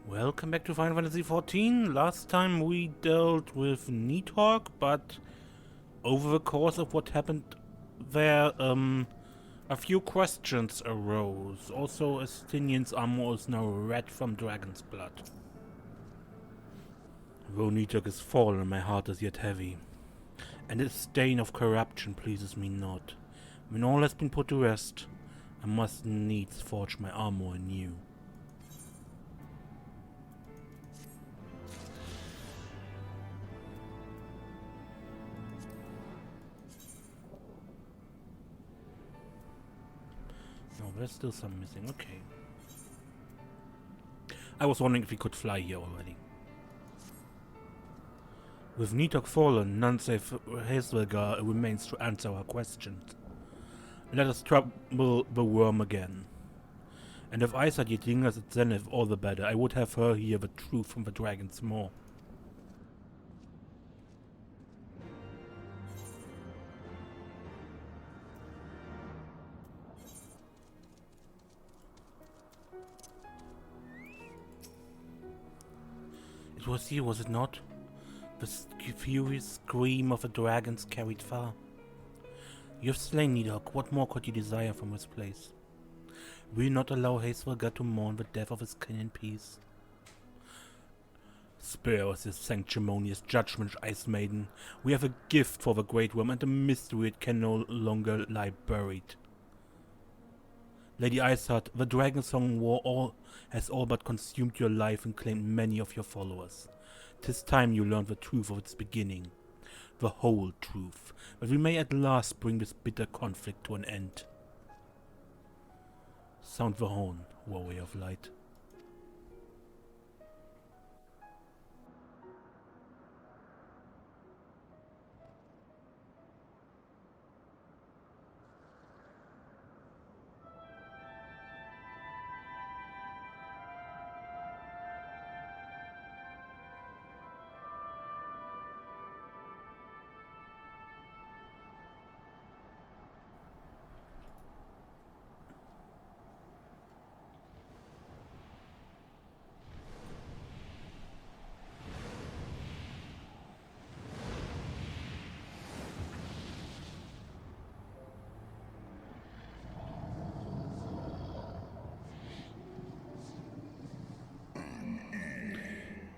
Welcome back to Final Fantasy XIV. Last time we dealt with Nidhogg, but over the course of what happened there, a few questions arose. Also, Estinian's armor is now red from dragon's blood. Though Nidhogg is fallen, my heart is yet heavy, and its stain of corruption pleases me not. When all has been put to rest, I must needs forge my armor anew. No, there's still some missing. Okay. I was wondering if we could fly here already. With Nidhogg fallen, none save Hraesvelgr remains to answer our questions. Let us trouble the worm again. And if Iceheart yet lingers at Zenith, all the better. I would have her hear the truth from the dragon's maw. It was you, was it not? The furious scream of the dragons carried far. You have slain Nidhogg. What more could you desire from this place? Will you not allow Hraesvelgr to mourn the death of his kin in peace? Spare us this sanctimonious judgment, Ice Maiden. We have a gift for the Great Worm, and a mystery it can no longer lie buried. Lady Iceheart, the Dragon Song War has all but consumed your life and claimed many of your followers. 'Tis time you learned the truth of its beginning. The whole truth, that we may at last bring this bitter conflict to an end. Sound the horn, warrior of light.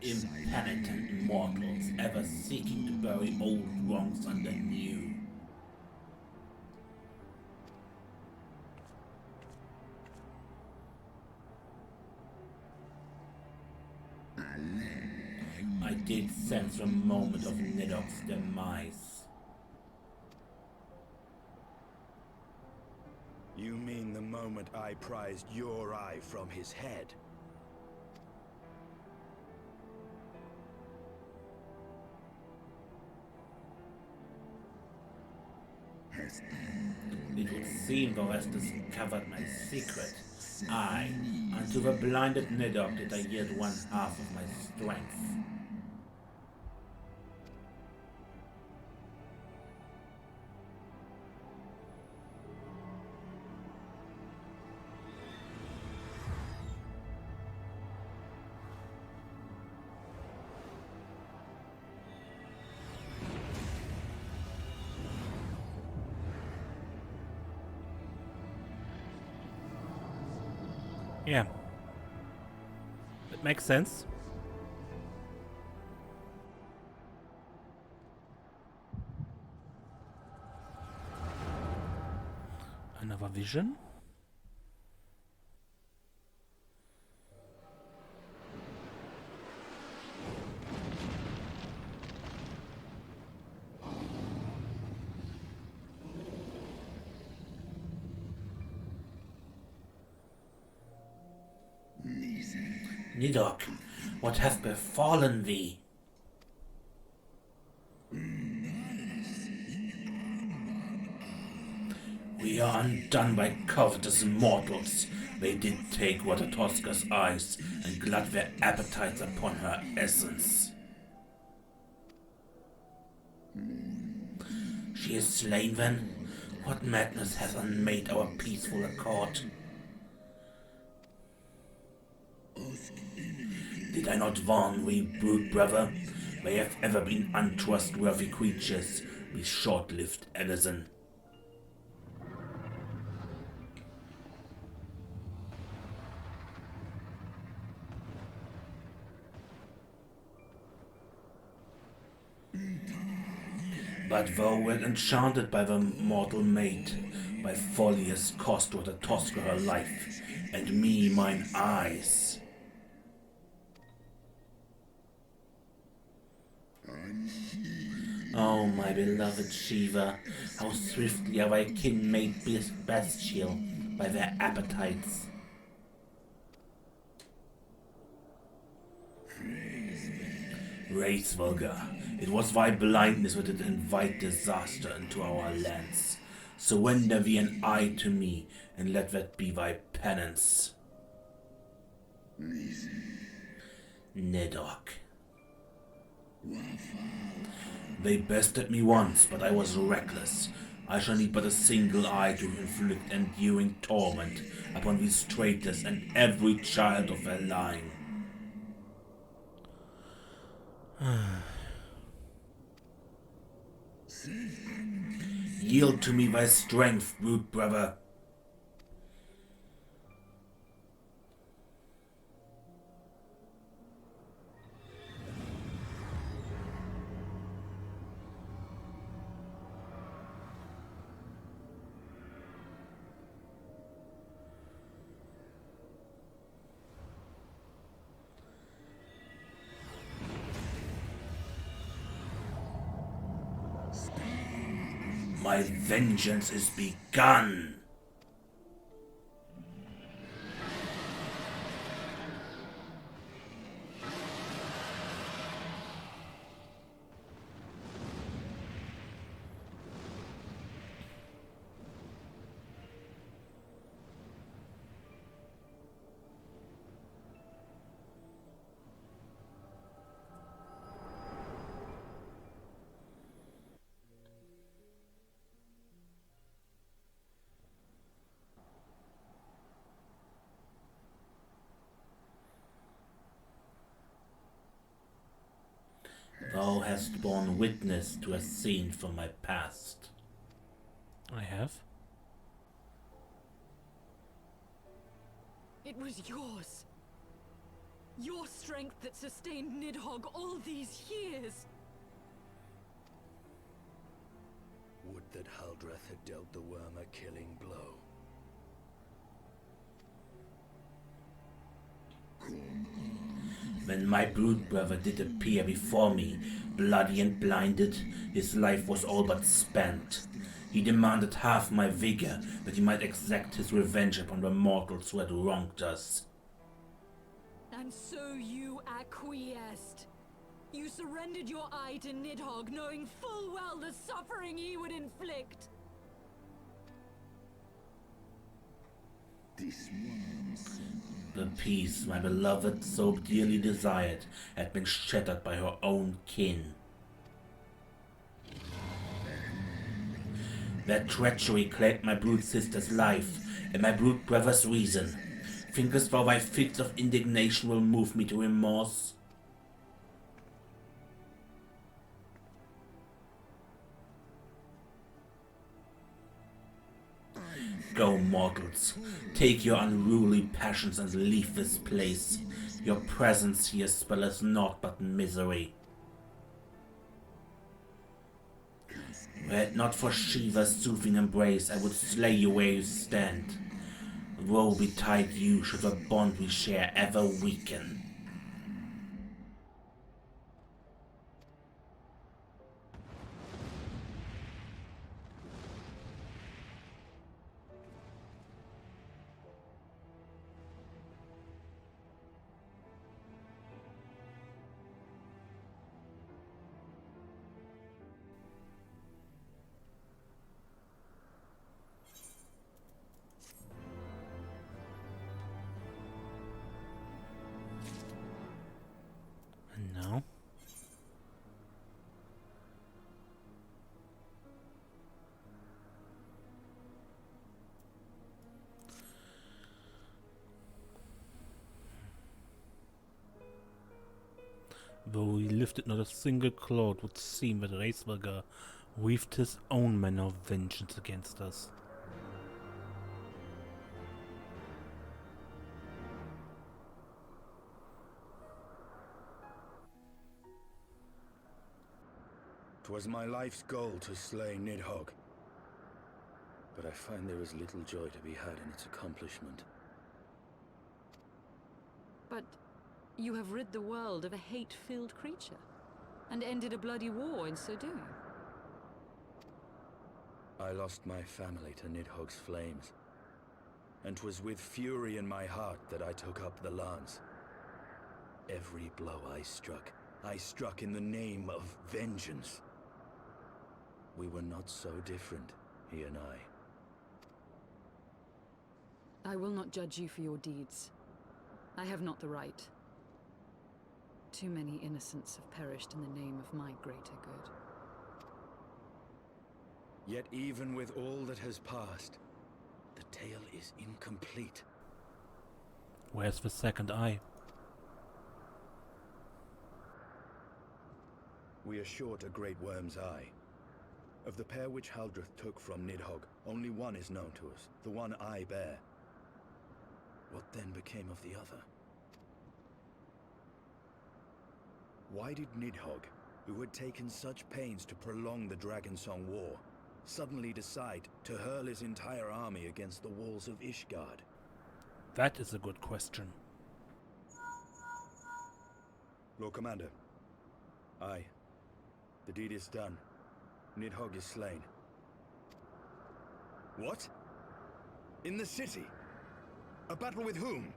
Impenitent mortals, ever seeking to bury old wrongs under new. I did sense the moment of Nidhogg's demise. You mean the moment I prized your eye from his head? It would seem thou hast discovered my secret. Aye, unto the blinded Nidhogg did I yield one half of my strength. Yeah. That makes sense. Another vision. Nidhogg, what hath befallen thee? We are undone by covetous mortals. They did take Watatoska's eyes and glut their appetites upon her essence. She is slain then? What madness hath unmade our peaceful accord? Did I not warn we, brood brother? They have ever been untrustworthy creatures, these short-lived Edison. But thou wert enchanted by the mortal maid, by folly has cost what a Tosca her life, and me mine eyes. Oh, my beloved Shiva, how swiftly are thy kin made bestial by their appetites. Hraesvelgr, it was thy blindness that did invite disaster into our lands. Surrender thee an eye to me, and let that be thy penance. Nidhogg. They bested me once, but I was reckless. I shall need but a single eye to inflict enduring torment upon these traitors and every child of their line. Yield to me thy strength, brood brother. My vengeance is begun. Thou hast borne witness to a scene from my past. I have? It was yours. Your strength that sustained Nidhogg all these years. Would that Haldreth had dealt the worm a killing blow. When my brood brother did appear before me, bloody and blinded, his life was all but spent. He demanded half my vigor, that he might exact his revenge upon the mortals who had wronged us. And so you acquiesced. You surrendered your eye to Nidhogg, knowing full well the suffering he would inflict. The peace my beloved so dearly desired had been shattered by her own kin. Their treachery claimed my brood sister's life and my brood brother's reason. Thinkest thou thy fits of indignation will move me to remorse? Go, mortals, take your unruly passions and leave this place. Your presence here spelleth naught but misery. Were it not for Shiva's soothing embrace, I would slay you where you stand. Woe betide you should the bond we share ever weaken. Though he lifted not a single cloud, would seem that Hraesvelgr weaved his own manner of vengeance against us. "'Twas my life's goal to slay Nidhogg, but I find there is little joy to be had in its accomplishment. But you have rid the world of a hate-filled creature, and ended a bloody war in so doing. I lost my family to Nidhogg's flames, and 'twas with fury in my heart that I took up the lance. Every blow I struck in the name of vengeance. We were not so different, he and I. I will not judge you for your deeds. I have not the right. Too many innocents have perished in the name of my greater good. Yet even with all that has passed, the tale is incomplete. Where's the second eye? We are short a great worm's eye. Of the pair which Haldreth took from Nidhogg, only one is known to us, the one I bear. What then became of the other? Why did Nidhogg, who had taken such pains to prolong the Dragonsong War, suddenly decide to hurl his entire army against the walls of Ishgard? That is a good question. Lord Commander. Aye. The deed is done. Nidhogg is slain. What? In the city? A battle with whom?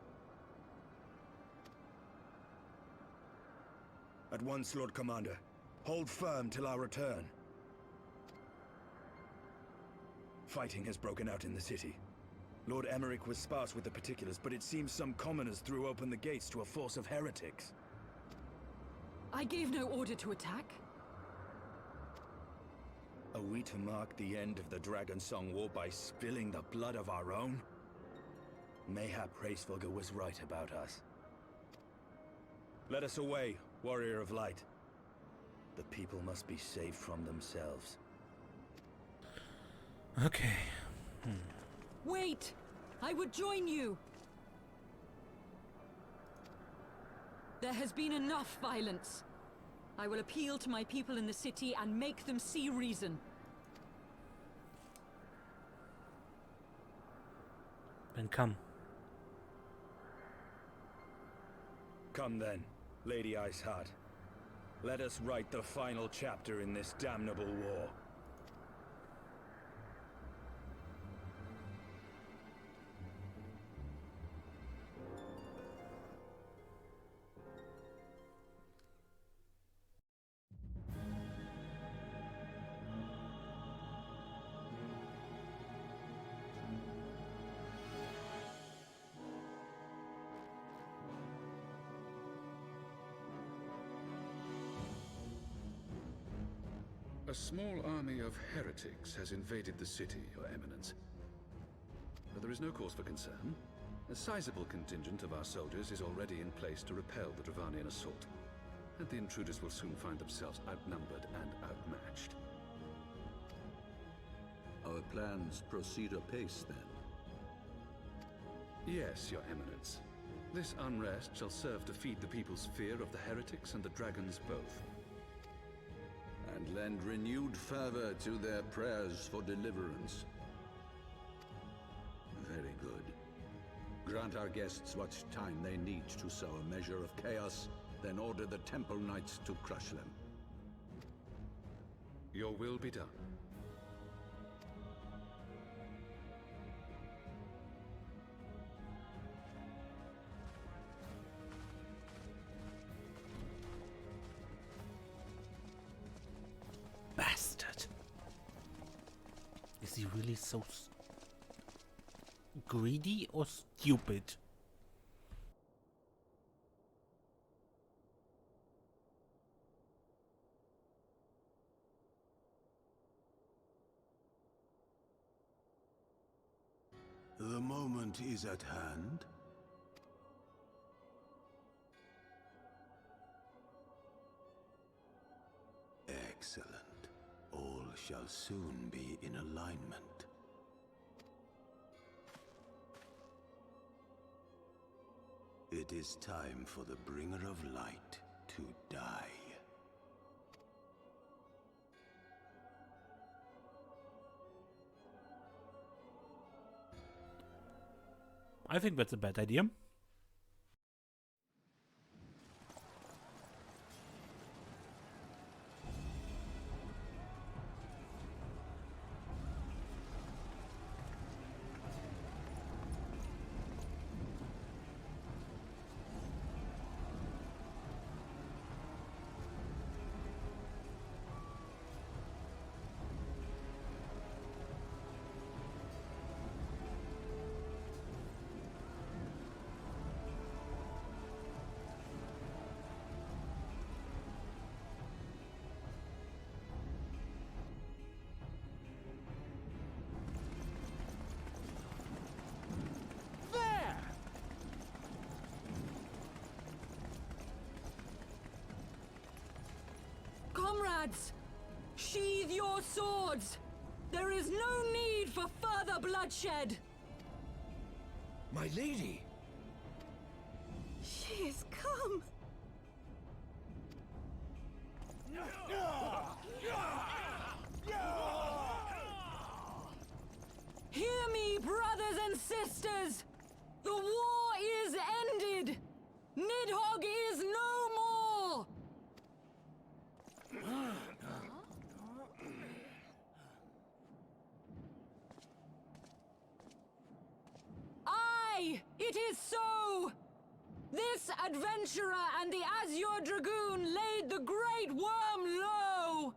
At once, Lord Commander. Hold firm till our return. Fighting has broken out in the city. Lord Emmerich was sparse with the particulars, but it seems some commoners threw open the gates to a force of heretics. I gave no order to attack. Are we to mark the end of the Dragonsong War by spilling the blood of our own? Mayhap Hraesvelgr was right about us. Let us away, warrior of light. The people must be saved from themselves. Okay. Wait! I would join you! There has been enough violence. I will appeal to my people in the city and make them see reason. Then come. Come then, Lady Iceheart. Let us write the final chapter in this damnable war. A small army of heretics has invaded the city, Your Eminence. But there is no cause for concern. A sizable contingent of our soldiers is already in place to repel the Dravanian assault, and the intruders will soon find themselves outnumbered and outmatched. Our plans proceed apace, then? Yes, Your Eminence. This unrest shall serve to feed the people's fear of the heretics and the dragons both. And lend renewed fervor to their prayers for deliverance. Very good. Grant our guests what time they need to sow a measure of chaos, then order the Temple Knights to crush them. Your will be done. Bastard. Is he really so greedy or stupid? The moment is at hand. shall soon be in alignment. It is time for the Bringer of Light to die. I think that's a bad idea. Comrades, sheathe your swords! There is no need for further bloodshed! My lady! She is come! Hear me, brothers and sisters! The war is ended! Nidhogg is no more! Aye, it is so! This adventurer and the Azure Dragoon laid the Great Worm low!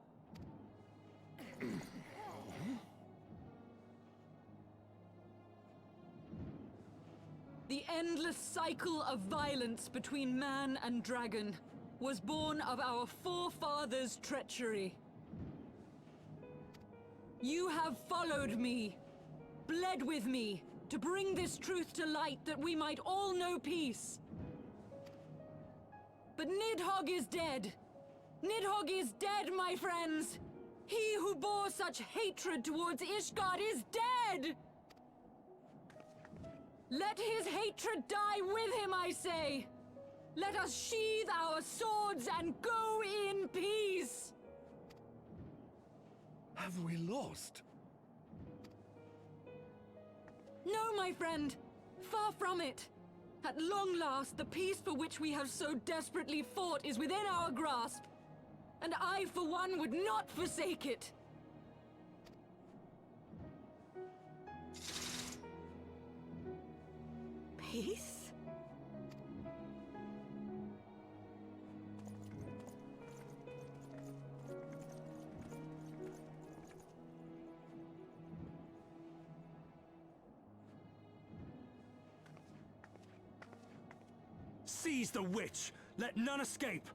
The endless cycle of violence between man and dragon was born of our forefathers' treachery. You have followed me, bled with me, to bring this truth to light that we might all know peace. But Nidhogg is dead. Nidhogg is dead, my friends! He who bore such hatred towards Ishgard is dead! Let his hatred die with him, I say! Let us sheathe our swords and go in peace! Have we lost? No, my friend. Far from it. At long last, the peace for which we have so desperately fought is within our grasp. And I, for one, would not forsake it. Peace? Seize the witch! Let none escape!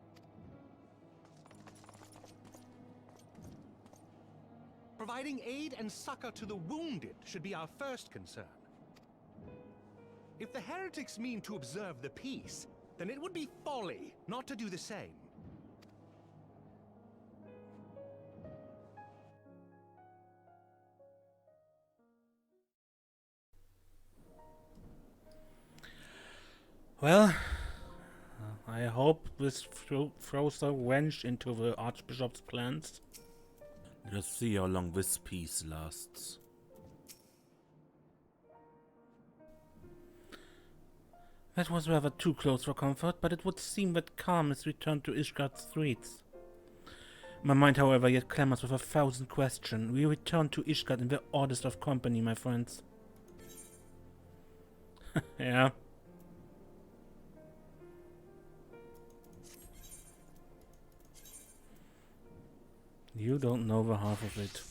Providing aid and succor to the wounded should be our first concern. If the heretics mean to observe the peace, then it would be folly not to do the same. Well, I hope this throws a wrench into the Archbishop's plans. Let's see how long this peace lasts. That was rather too close for comfort, but it would seem that calm has returned to Ishgard's streets. My mind, however, yet clamors with 1,000 questions. We return to Ishgard in the oddest of company, my friends. Yeah. You don't know the half of it.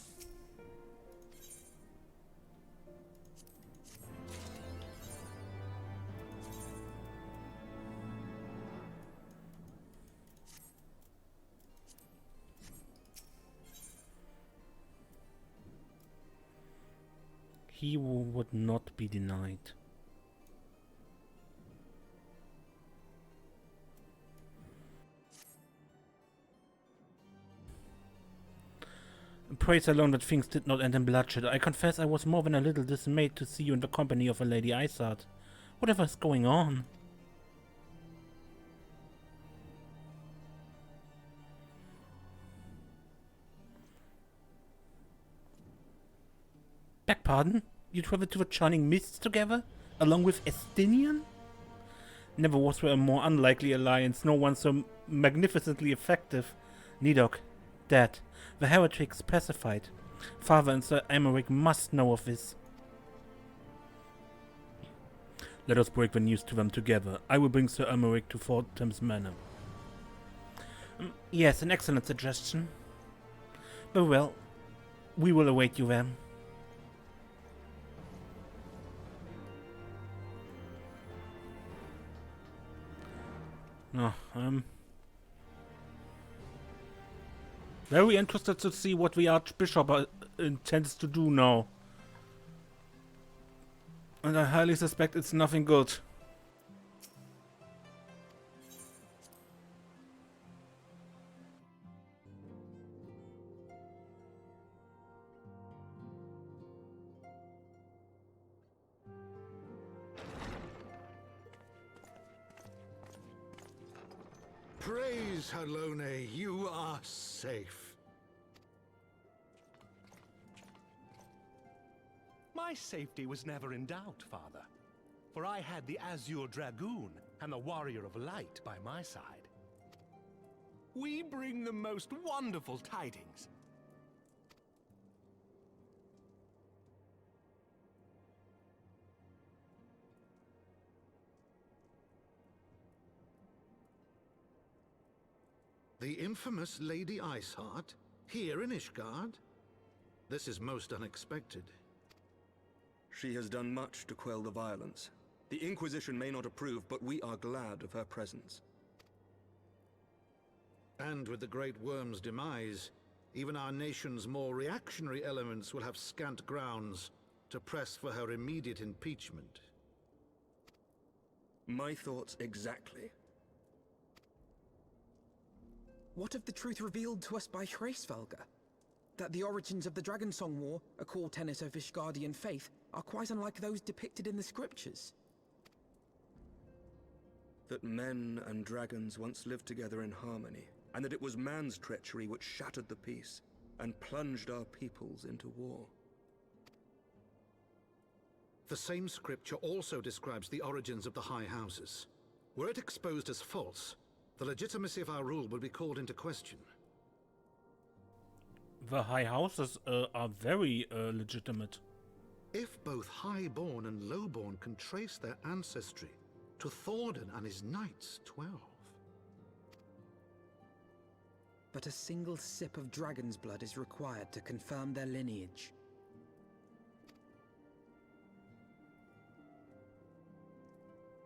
He would not be denied. Praise alone that things did not end in bloodshed. I confess I was more than a little dismayed to see you in the company of a Lady Iceheart. Whatever is going on? Beg pardon? You traveled to the Charming Mists together? Along with Estinian? Never was there a more unlikely alliance, no one so magnificently effective. Nidhogg, dead. The heretics pacified. Father and Sir Emeric must know of this. Let us break the news to them together. I will bring Sir Emeric to Fort Thames Manor. Yes, an excellent suggestion. Very well. We will await you there. No, I'm very interested to see what the Archbishop intends to do now. And I highly suspect it's nothing good. Praise Halone, you are safe. My safety was never in doubt, Father, for I had the Azure Dragoon and the Warrior of Light by my side. We bring the most wonderful tidings. The infamous Lady Iceheart, here in Ishgard? This is most unexpected. She has done much to quell the violence. The Inquisition may not approve, but we are glad of her presence. And with the Great Worm's demise, even our nation's more reactionary elements will have scant grounds to press for her immediate impeachment. My thoughts exactly. What of the truth revealed to us by Hraesvelgr? That the origins of the Dragonsong War, a core tenet of Ishgardian faith, are quite unlike those depicted in the scriptures. That men and dragons once lived together in harmony, and that it was man's treachery which shattered the peace and plunged our peoples into war. The same scripture also describes the origins of the High Houses. Were it exposed as false, the legitimacy of our rule will be called into question. The High Houses are very legitimate. If both Highborn and Lowborn can trace their ancestry to Thordan and his Knights 12. But a single sip of dragon's blood is required to confirm their lineage.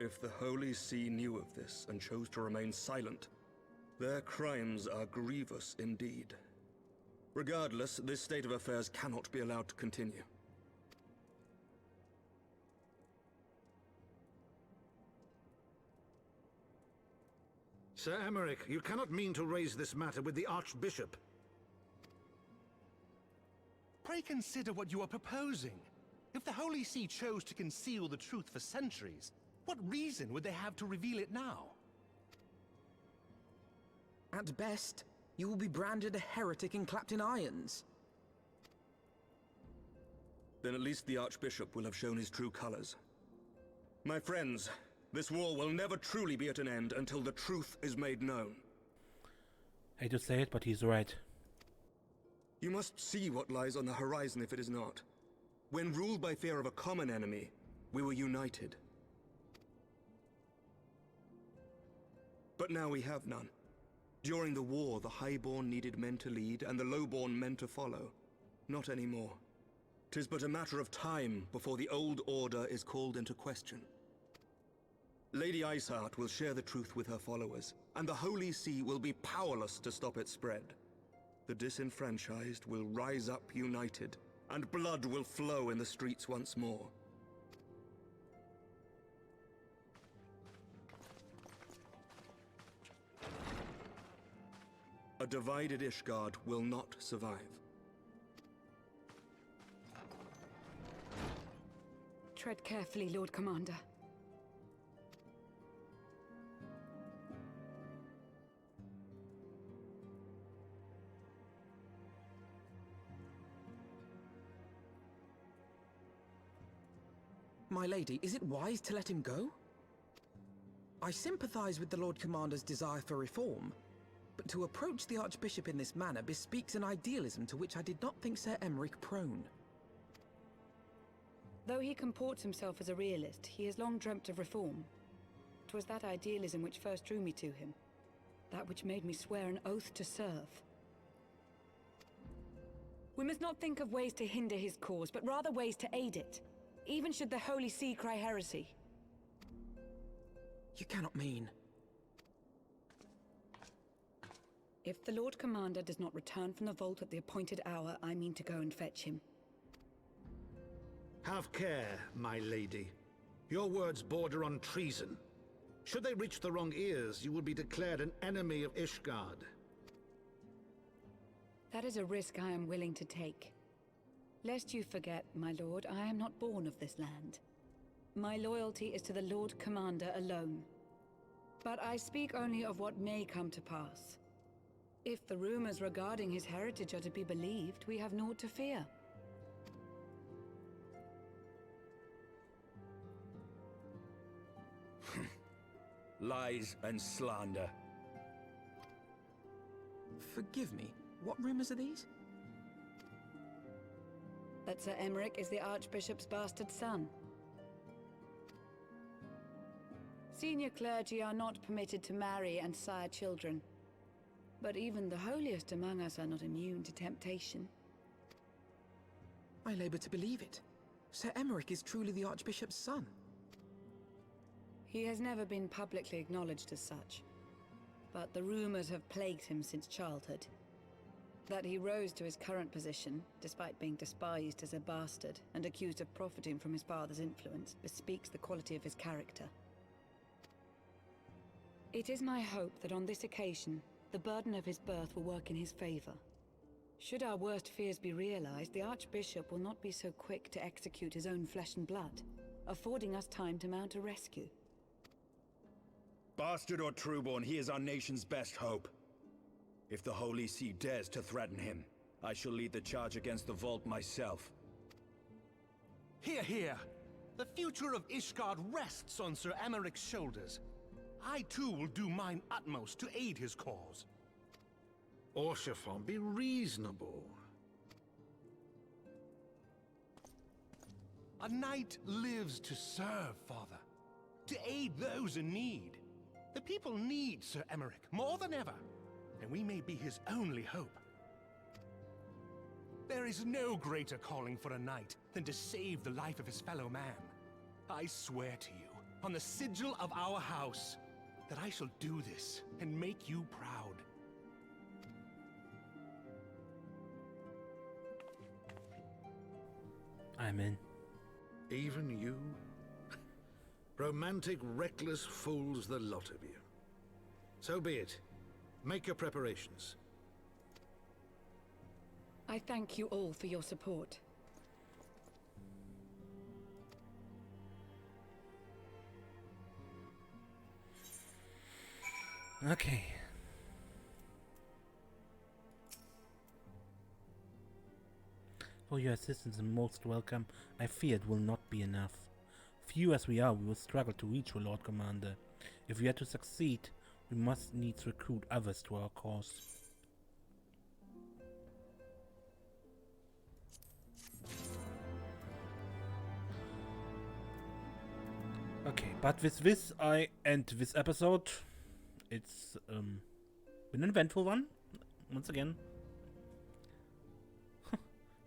If the Holy See knew of this and chose to remain silent, their crimes are grievous indeed. Regardless, this state of affairs cannot be allowed to continue. Sir Emeric, you cannot mean to raise this matter with the Archbishop. Pray consider what you are proposing. If the Holy See chose to conceal the truth for centuries, what reason would they have to reveal it now? At best, you will be branded a heretic and clapped in irons. Then at least the Archbishop will have shown his true colors. My friends, this war will never truly be at an end until the truth is made known. Hate to say it, but he's right. You must see what lies on the horizon if it is not. When ruled by fear of a common enemy, we were united. But now we have none. During the war, the Highborn needed men to lead, and the Lowborn men to follow. Not anymore. 'Tis but a matter of time before the old order is called into question. Lady Iceheart will share the truth with her followers, and the Holy See will be powerless to stop its spread. The disenfranchised will rise up united, and blood will flow in the streets once more. A divided Ishgard will not survive. Tread carefully, Lord Commander. My lady, is it wise to let him go? I sympathize with the Lord Commander's desire for reform, but to approach the Archbishop in this manner bespeaks an idealism to which I did not think Sir Emeric prone. Though he comports himself as a realist, he has long dreamt of reform. 'Twas that idealism which first drew me to him, that which made me swear an oath to serve. We must not think of ways to hinder his cause, but rather ways to aid it, even should the Holy See cry heresy. You cannot mean... If the Lord Commander does not return from the vault at the appointed hour, I mean to go and fetch him. Have care, my lady. Your words border on treason. Should they reach the wrong ears, you will be declared an enemy of Ishgard. That is a risk I am willing to take. Lest you forget, my lord, I am not born of this land. My loyalty is to the Lord Commander alone. But I speak only of what may come to pass. If the rumors regarding his heritage are to be believed, we have naught to fear. Lies and slander. Forgive me, what rumors are these? That Sir Emeric is the Archbishop's bastard son. Senior clergy are not permitted to marry and sire children. But even the holiest among us are not immune to temptation. I labor to believe it. Sir Emeric is truly the Archbishop's son. He has never been publicly acknowledged as such. But the rumors have plagued him since childhood. That he rose to his current position, despite being despised as a bastard and accused of profiting from his father's influence, bespeaks the quality of his character. It is my hope that on this occasion, the burden of his birth will work in his favor. Should our worst fears be realized, the Archbishop will not be so quick to execute his own flesh and blood, affording us time to mount a rescue. Bastard or trueborn, he is our nation's best hope. If the Holy See dares to threaten him, I shall lead the charge against the Vault myself. Hear, hear! The future of Ishgard rests on Sir Emeric's shoulders. I too will do mine utmost to aid his cause. Orshafon, be reasonable. A knight lives to serve, Father. To aid those in need. The people need Sir Emeric more than ever, and we may be his only hope. There is no greater calling for a knight than to save the life of his fellow man. I swear to you, on the sigil of our house, that I shall do this and make you proud. I'm in. Even you? Romantic, reckless fools, the lot of you. So be it. Make your preparations. I thank you all for your support. Okay. For your assistance and most welcome. I fear it will not be enough. Few as we are, we will struggle to reach the Lord Commander. If we are to succeed, we must needs recruit others to our cause. Okay, but with this I end this episode. It's been an eventful one, once again.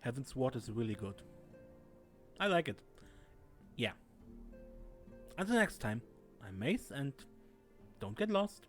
Heavensward is really good. I like it. Yeah. Until next time, I'm Mace, and don't get lost.